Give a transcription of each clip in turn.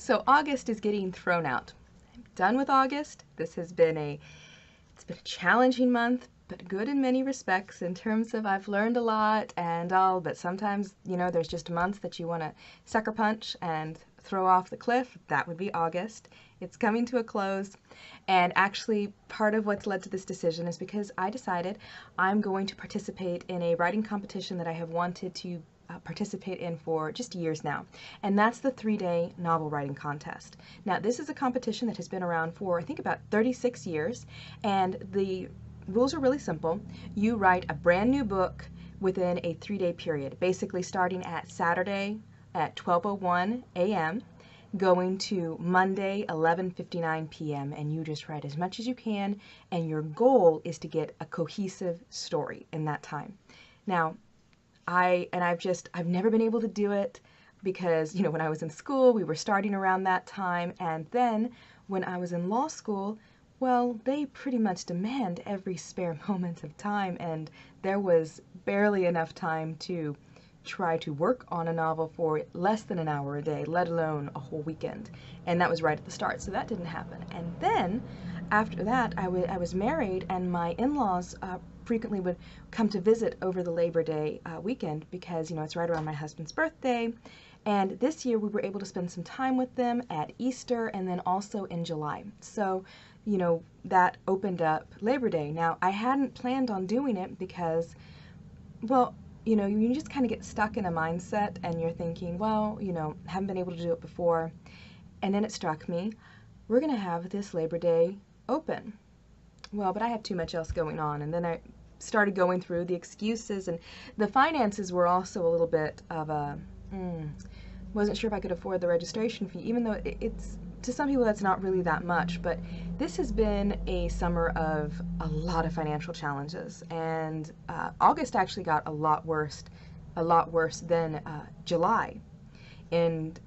So August is getting thrown out. I'm done with August. This has been it's been a challenging month, but good in many respects in terms of I've learned a lot and all, but sometimes, there's just months that you want to sucker punch and throw off the cliff. That would be August. It's coming to a close. And actually, part of what's led to this decision is because I decided I'm going to participate in a writing competition that I have wanted to participate in for just years now, and that's the 3-day novel writing contest. Now, this is a competition that has been around for, I think, about 36 years, and the rules are really simple. You write a brand new book within a 3-day period, basically starting at Saturday at 12:01 a.m., going to Monday 11:59 p.m., and you just write as much as you can, and your goal is to get a cohesive story in that time. Now, I've never been able to do it because, when I was in school, we were starting around that time, and then when I was in law school, well, they pretty much demand every spare moment of time, and there was barely enough time to try to work on a novel for less than an hour a day, let alone a whole weekend. And that was right at the start, so that didn't happen. And then, after that, I was married, and my in-laws frequently would come to visit over the Labor Day weekend because, it's right around my husband's birthday. And this year we were able to spend some time with them at Easter and then also in July. So, that opened up Labor Day. Now, I hadn't planned on doing it because, well, you just kind of get stuck in a mindset and you're thinking, well, haven't been able to do it before. And then it struck me, we're going to have this Labor Day open. Well, but I have too much else going on. And then I started going through the excuses, and the finances were also a little bit of a, wasn't sure if I could afford the registration fee, even though it's, to some people that's not really that much, but this has been a summer of a lot of financial challenges, and August actually got a lot worse than July. And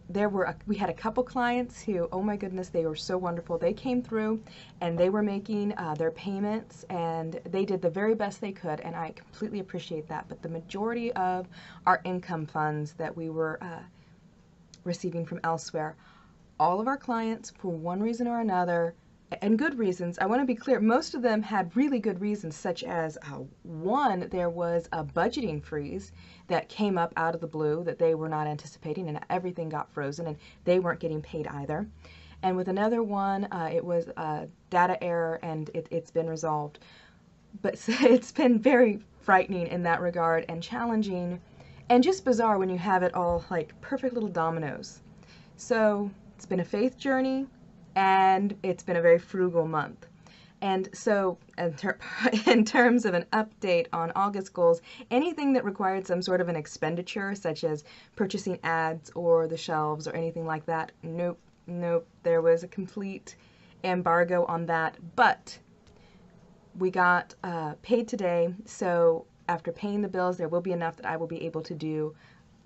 we had a couple clients who, oh my goodness, they were so wonderful. They came through and they were making their payments, and they did the very best they could, and I completely appreciate that. But the majority of our income funds that we were receiving from elsewhere, all of our clients, for one reason or another, and good reasons, I want to be clear, most of them had really good reasons, such as one, there was a budgeting freeze that came up out of the blue that they were not anticipating, and everything got frozen, and they weren't getting paid either. And with another one, it was a data error, and it's been resolved. But it's been very frightening in that regard, and challenging, and just bizarre when you have it all like perfect little dominoes. So it's been a faith journey, and it's been a very frugal month. And so in terms of an update on August goals, anything that required some sort of an expenditure, such as purchasing ads or the shelves or anything like that, nope, there was a complete embargo on that. But we got paid today, so after paying the bills, there will be enough that I will be able to do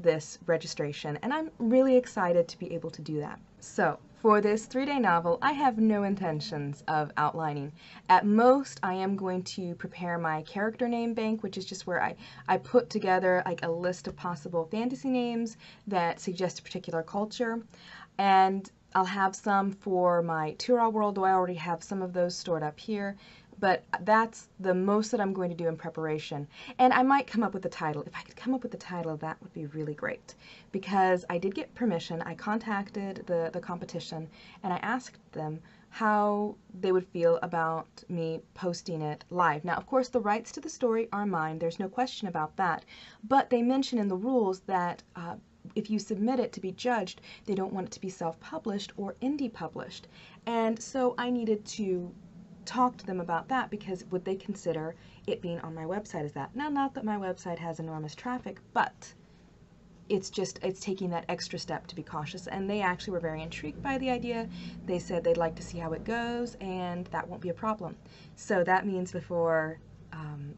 this registration, and I'm really excited to be able to do that. So for this 3-day novel, I have no intentions of outlining. At most, I am going to prepare my character name bank, which is just where I put together like a list of possible fantasy names that suggest a particular culture, and I'll have some for my Tyrell world, though I already have some of those stored up here. But that's the most that I'm going to do in preparation. And I might come up with a title. If I could come up with a title, that would be really great. Because I did get permission. I contacted the competition, and I asked them how they would feel about me posting it live. Now, of course, the rights to the story are mine. There's no question about that. But they mention in the rules that if you submit it to be judged, they don't want it to be self-published or indie published. And so I needed to talk to them about that, because would they consider it being on my website as that? Now, not that my website has enormous traffic, but it's taking that extra step to be cautious, and they actually were very intrigued by the idea. They said they'd like to see how it goes, and that won't be a problem. So that means before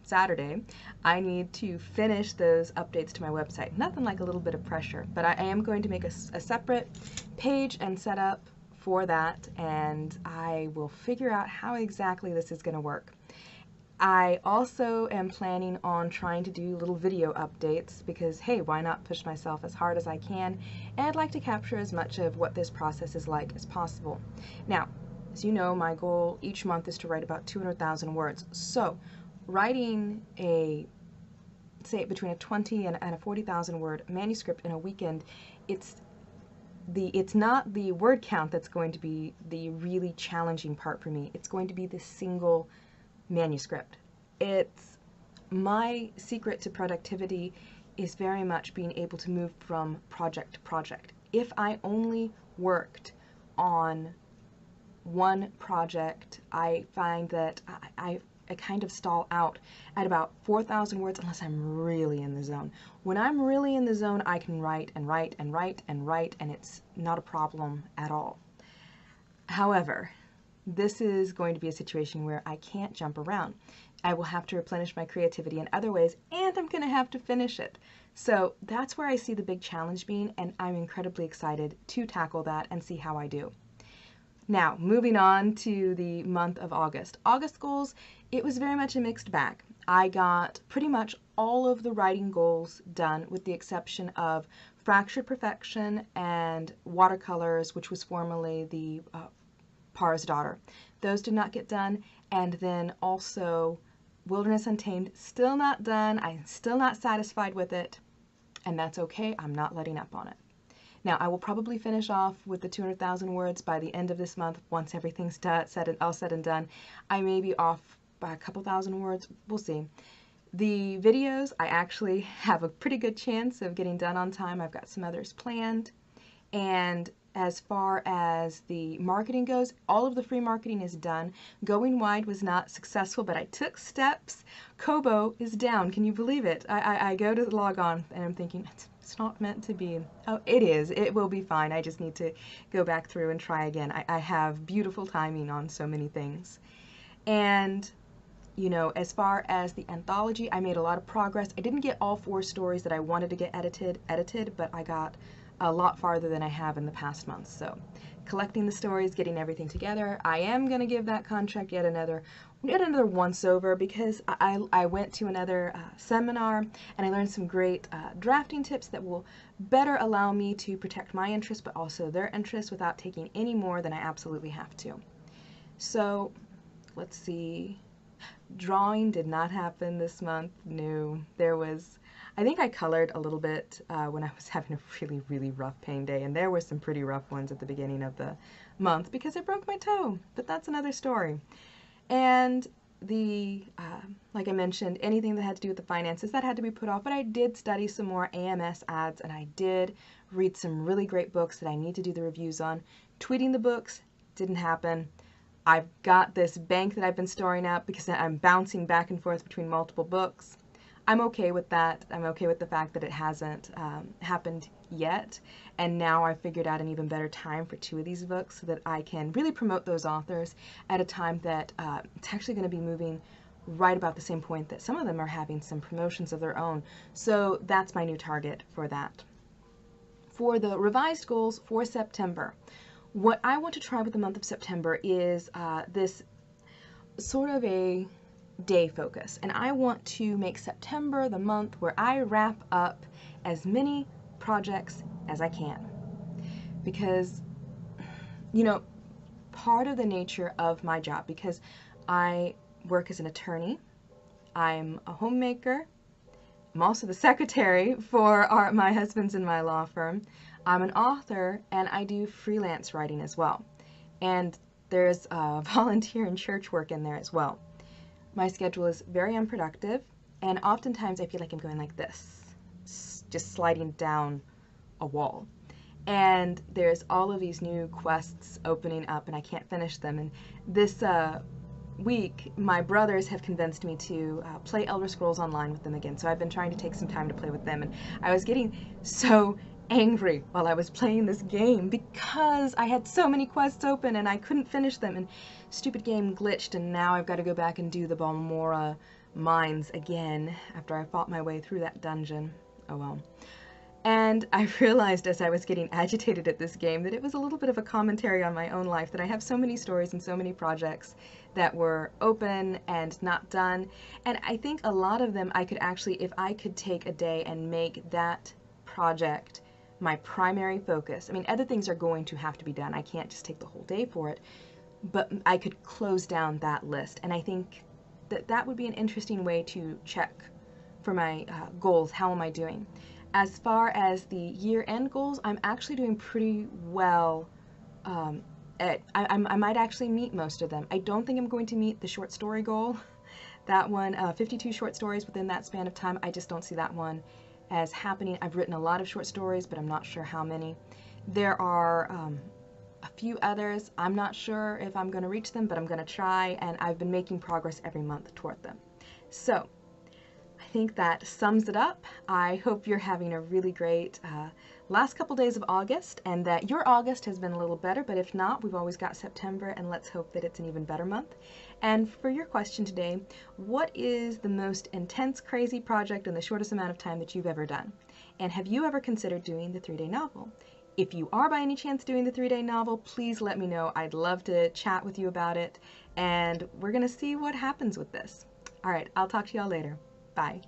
Saturday, I need to finish those updates to my website. Nothing like a little bit of pressure, but I am going to make a separate page and set up for that, and I will figure out how exactly this is going to work. I also am planning on trying to do little video updates because, hey, why not push myself as hard as I can? And I'd like to capture as much of what this process is like as possible. Now, as you know, my goal each month is to write about 200,000 words. So, writing a, say, between a 20 and a 40,000 word manuscript in a weekend, it's not the word count that's going to be the really challenging part for me. It's going to be this single manuscript. It's my secret to productivity is very much being able to move from project to project. If I only worked on one project, I find that I kind of stall out at about 4,000 words unless I'm really in the zone. When I'm really in the zone, I can write and write and write and write, and it's not a problem at all. However, this is going to be a situation where I can't jump around. I will have to replenish my creativity in other ways, and I'm going to have to finish it. So that's where I see the big challenge being, and I'm incredibly excited to tackle that and see how I do. Now, moving on to the month of August. August goals, it was very much a mixed bag. I got pretty much all of the writing goals done with the exception of Fractured Perfection and Watercolors, which was formerly the Parr's Daughter. Those did not get done, and then also Wilderness Untamed, still not done. I'm still not satisfied with it, and that's okay. I'm not letting up on it. Now, I will probably finish off with the 200,000 words by the end of this month once everything's all said and done. I may be off by a couple thousand words. We'll see. The videos, I actually have a pretty good chance of getting done on time. I've got some others planned. And as far as the marketing goes, all of the free marketing is done. Going Wide was not successful, but I took steps. Kobo is down. Can you believe it? I go to log on and I'm thinking, it's not meant to be. Oh, it is. It will be fine. I just need to go back through and try again. I have beautiful timing on so many things. And, you know, as far as the anthology, I made a lot of progress. I didn't get all 4 stories that I wanted to get edited, but I got a lot farther than I have in the past months. So collecting the stories, getting everything together. I am going to give that contract yet another once over because I went to another seminar and I learned some great drafting tips that will better allow me to protect my interests but also their interests without taking any more than I absolutely have to. So let's see. Drawing did not happen this month. No, I think I colored a little bit when I was having a really, really rough pain day, and there were some pretty rough ones at the beginning of the month because I broke my toe, but that's another story. And like I mentioned, anything that had to do with the finances, that had to be put off, but I did study some more AMS ads, and I did read some really great books that I need to do the reviews on. Tweeting the books didn't happen. I've got this bank that I've been storing up because I'm bouncing back and forth between multiple books. I'm okay with that. I'm okay with the fact that it hasn't happened yet, and now I've figured out an even better time for 2 of these books so that I can really promote those authors at a time that it's actually going to be moving right about the same point that some of them are having some promotions of their own. So that's my new target for that. For the revised goals for September, what I want to try with the month of September is this sort of a day focus, and I want to make September the month where I wrap up as many projects as I can, because, you know, part of the nature of my job, because I work as an attorney, I'm a homemaker, I'm also the secretary for my husband's and my law firm, I'm an author, and I do freelance writing as well, and there's volunteer and church work in there as well. My schedule is very unproductive, and oftentimes I feel like I'm going like this, just sliding down a wall. And there's all of these new quests opening up, and I can't finish them. And this week, my brothers have convinced me to play Elder Scrolls Online with them again, so I've been trying to take some time to play with them. And I was getting so angry while I was playing this game because I had so many quests open and I couldn't finish them, and stupid game glitched, and now I've got to go back and do the Balmora mines again after I fought my way through that dungeon. Oh well. And I realized as I was getting agitated at this game that it was a little bit of a commentary on my own life, that I have so many stories and so many projects that were open and not done. And I think a lot of them I could actually, if I could take a day and make that project my primary focus. I mean, other things are going to have to be done. I can't just take the whole day for it, but I could close down that list. And I think that that would be an interesting way to check for my goals. How am I doing? As far as the year-end goals, I'm actually doing pretty well. I might actually meet most of them. I don't think I'm going to meet the short story goal. That one, 52 short stories within that span of time, I just don't see that one as happening. I've written a lot of short stories, but I'm not sure how many. There are a few others. I'm not sure if I'm going to reach them, but I'm going to try, and I've been making progress every month toward them. So I think that sums it up. I hope you're having a really great last couple days of August, and that your August has been a little better, but if not, we've always got September, and let's hope that it's an even better month. And for your question today, what is the most intense, crazy project in the shortest amount of time that you've ever done? And have you ever considered doing the 3-day novel? If you are by any chance doing the 3-day novel, please let me know. I'd love to chat with you about it, and we're going to see what happens with this. All right, I'll talk to y'all later. Bye.